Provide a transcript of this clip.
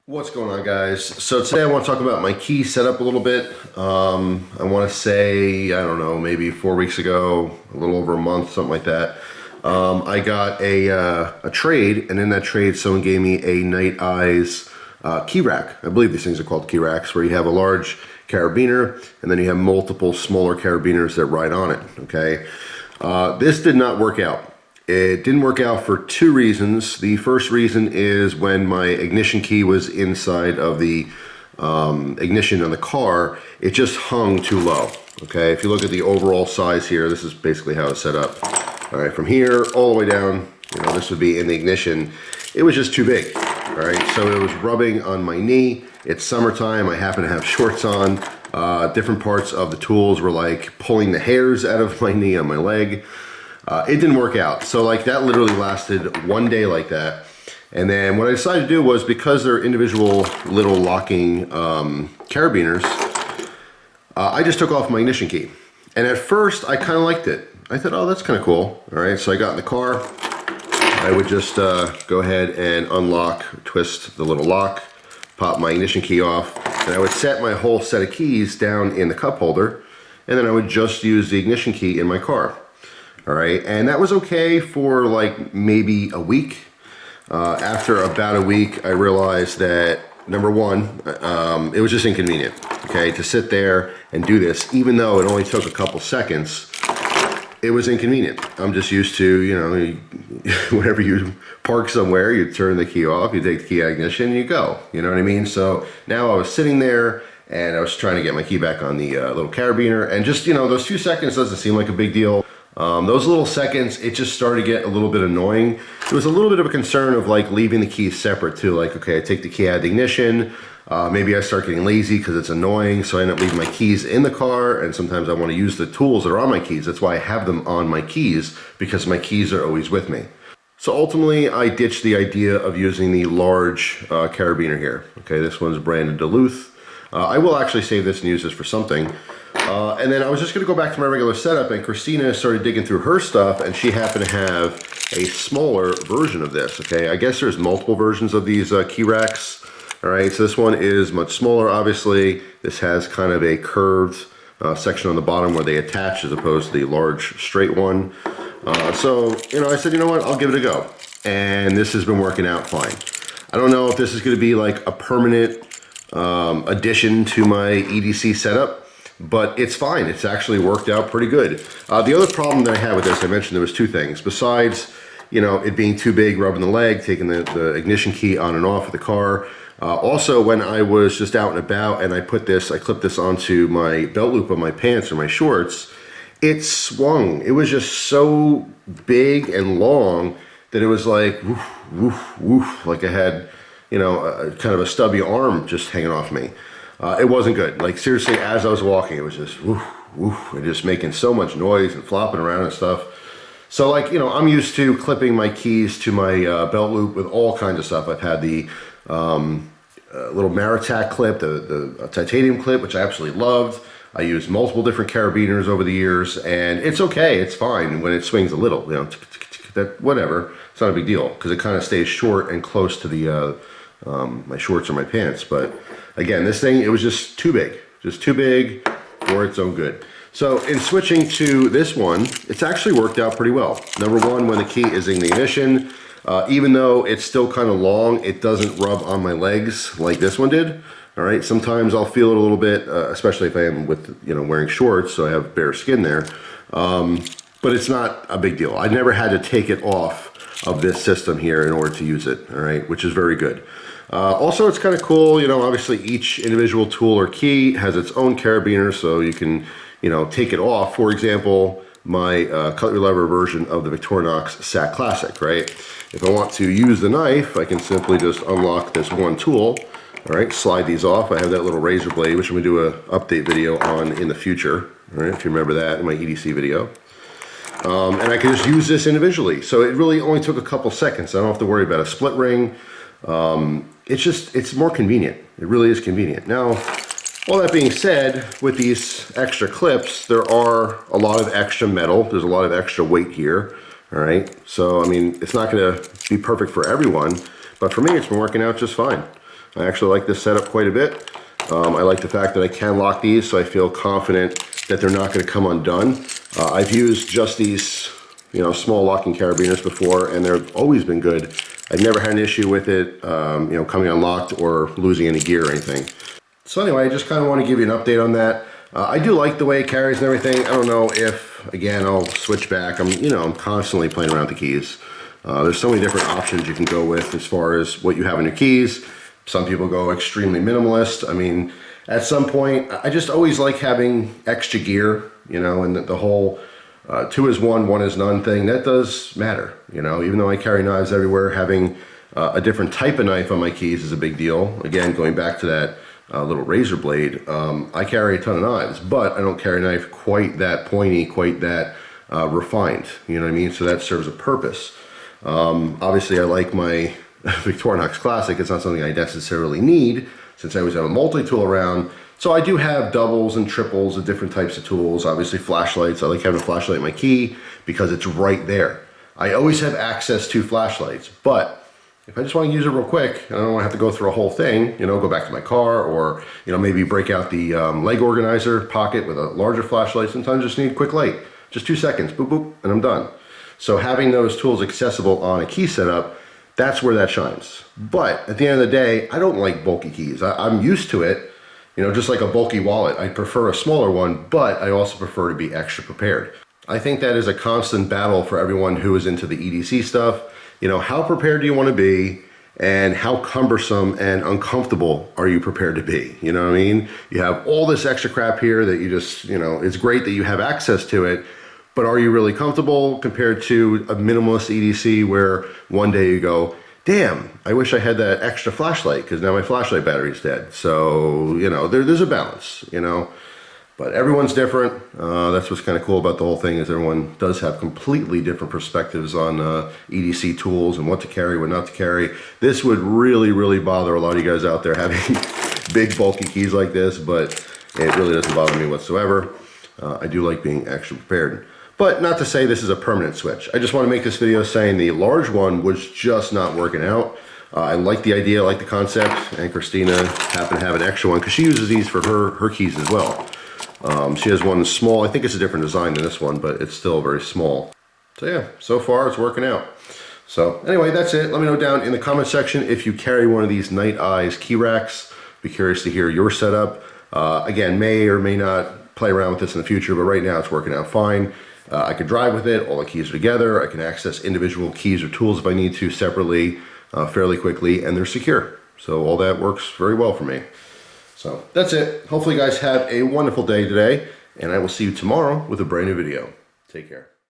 What's going on, guys? So today I want to talk about my key setup a little bit. I want to say, I don't know, maybe 4 weeks ago, a little over a month, something like that. I got a trade, and in that trade someone gave me a Nite-Ize key rack. I believe these things are called key racks, where you have a large carabiner and then you have multiple smaller carabiners that ride on it, okay? This did not work out. It didn't work out for two reasons. The first reason is when my ignition key was inside of the ignition on the car, it just hung too low. Okay, if you look at the overall size here, this is basically how it's set up. All right, from here all the way down, this would be in the ignition. It was just too big. All right, so it was rubbing on my knee. It's summertime. I happen to have shorts on. Different parts of the tools were like pulling the hairs out of my knee on my leg. It didn't work out. So like that literally lasted one day like that. And then what I decided to do was, because they're individual little locking carabiners, I just took off my ignition key. And at first I kind of liked it. I thought, oh, that's kind of cool. All right, so I got in the car. I would just go ahead and unlock, twist the little lock, pop my ignition key off, and I would set my whole set of keys down in the cup holder, and then I would just use the ignition key in my car. All right, and that was okay for like maybe a week. After about a week, I realized that, number one, it was just inconvenient, okay, to sit there and do this, even though it only took a couple seconds. It was inconvenient. I'm just used to, whenever you park somewhere, you turn the key off, you take the key out of ignition, you go. You know what I mean? So now I was sitting there and I was trying to get my key back on the little carabiner, and just, those few seconds doesn't seem like a big deal. Those little seconds, it just started to get a little bit annoying. There was a little bit of a concern of like leaving the keys separate too. Like, okay, I take the key out of the ignition. Maybe I start getting lazy because it's annoying, so I end up leaving my keys in the car, and sometimes I want to use the tools that are on my keys. That's why I have them on my keys, because my keys are always with me. So ultimately, I ditched the idea of using the large carabiner here. Okay, this one's branded Duluth. I will actually save this and use this for something. And then I was just going to go back to my regular setup, and Christina started digging through her stuff, and she happened to have a smaller version of this. Okay, I guess there's multiple versions of these key racks. All right, so this one is much smaller, obviously. This has kind of a curved section on the bottom where they attach, as opposed to the large straight one. So, I said, you know what, I'll give it a go. And this has been working out fine. I don't know if this is going to be like a permanent addition to my EDC setup, but it's fine. It's actually worked out pretty good. The other problem that I had with this, I mentioned there was two things. Besides, it being too big, rubbing the leg, taking the ignition key on and off of the car. Also, when I was just out and about and I clipped this onto my belt loop of my pants or my shorts, it swung. It was just so big and long that it was like woof, woof, woof, like I had, kind of a stubby arm just hanging off me. It wasn't good. Like, seriously, as I was walking, it was just woof, woof, and just making so much noise and flopping around and stuff. So, like, I'm used to clipping my keys to my belt loop with all kinds of stuff. I've had the little Microtech clip, the titanium clip, which I absolutely loved. I used multiple different carabiners over the years, and it's okay, it's fine when it swings a little, that whatever. It's not a big deal, because it kind of stays short and close to the my shorts or my pants. But again, this thing, it was just too big for its own good. So in switching to this one, it's actually worked out pretty well. Number one, when the key is in the ignition, even though it's still kind of long, it doesn't rub on my legs like this one did. All right, sometimes I'll feel it a little bit, especially if I am wearing shorts, so I have bare skin there. But it's not a big deal. I never had to take it off of this system here in order to use it. All right, which is very good. Also, it's kind of cool. Obviously each individual tool or key has its own carabiner, so you can take it off. For example, my CUTLERYLOVER version of the Victorinox SAT Classic, right? If I want to use the knife, I can simply just unlock this one tool. All right, slide these off. I have that little razor blade, which I'm going to do an update video on in the future. All right, if you remember that in my EDC video. And I can just use this individually. So it really only took a couple seconds. I don't have to worry about a split ring. It's more convenient. It really is convenient. Now, all that being said, with these extra clips, there are a lot of extra metal. There's a lot of extra weight here. All right, so I mean, it's not going to be perfect for everyone, but for me, it's been working out just fine. I actually like this setup quite a bit. I like the fact that I can lock these, so I feel confident that they're not going to come undone. I've used just these, small locking carabiners before, and they've always been good. I've never had an issue with it, coming unlocked or losing any gear or anything. So anyway, I just kind of want to give you an update on that. I do like the way it carries and everything. I don't know if, again, I'll switch back. I'm constantly playing around with the keys. There's so many different options you can go with as far as what you have in your keys. Some people go extremely minimalist. I mean, at some point, I just always like having extra gear, and the whole 2 is 1, 1 is none thing, that does matter, even though I carry knives everywhere, having a different type of knife on my keys is a big deal. Again, going back to that little razor blade, I carry a ton of knives, but I don't carry a knife quite that pointy, quite that refined, you know what I mean? So that serves a purpose. Obviously, I like my Victorinox Classic. It's not something I necessarily need since I always have a multi-tool around. So I do have doubles and triples of different types of tools. Obviously flashlights. I like having a flashlight in my key because it's right there. I always have access to flashlights, but if I just want to use it real quick, I don't want to have to go through a whole thing, go back to my car, or maybe break out the leg organizer pocket with a larger flashlight. Sometimes I just need a quick light, just 2 seconds, boop, boop, and I'm done. So having those tools accessible on a key setup, that's where that shines. But at the end of the day, I don't like bulky keys. I'm used to it, just like a bulky wallet. I prefer a smaller one, but I also prefer to be extra prepared. I think that is a constant battle for everyone who is into the EDC stuff. How prepared do you want to be, and how cumbersome and uncomfortable are you prepared to be? You know what I mean? You have all this extra crap here that you just, it's great that you have access to it, but are you really comfortable compared to a minimalist EDC where one day you go, damn, I wish I had that extra flashlight because now my flashlight battery's dead. So, there's a balance, but everyone's different. That's what's kind of cool about the whole thing is everyone does have completely different perspectives on EDC tools and what to carry, what not to carry. This would really, really bother a lot of you guys out there having big bulky keys like this, but it really doesn't bother me whatsoever. I do like being extra prepared. But not to say this is a permanent switch. I just want to make this video saying the large one was just not working out. I like the idea, I like the concept, and Christina happened to have an extra one because she uses these for her keys as well. She has one small, I think it's a different design than this one, but it's still very small. So yeah, so far it's working out. So anyway, that's it. Let me know down in the comment section if you carry one of these Nite-Ize key racks. Be curious to hear your setup. Again, may or may not play around with this in the future, but right now it's working out fine. I could drive with it, all the keys are together. I can access individual keys or tools if I need to separately, fairly quickly, and they're secure. So all that works very well for me. So that's it. Hopefully you guys have a wonderful day today, and I will see you tomorrow with a brand new video. Take care.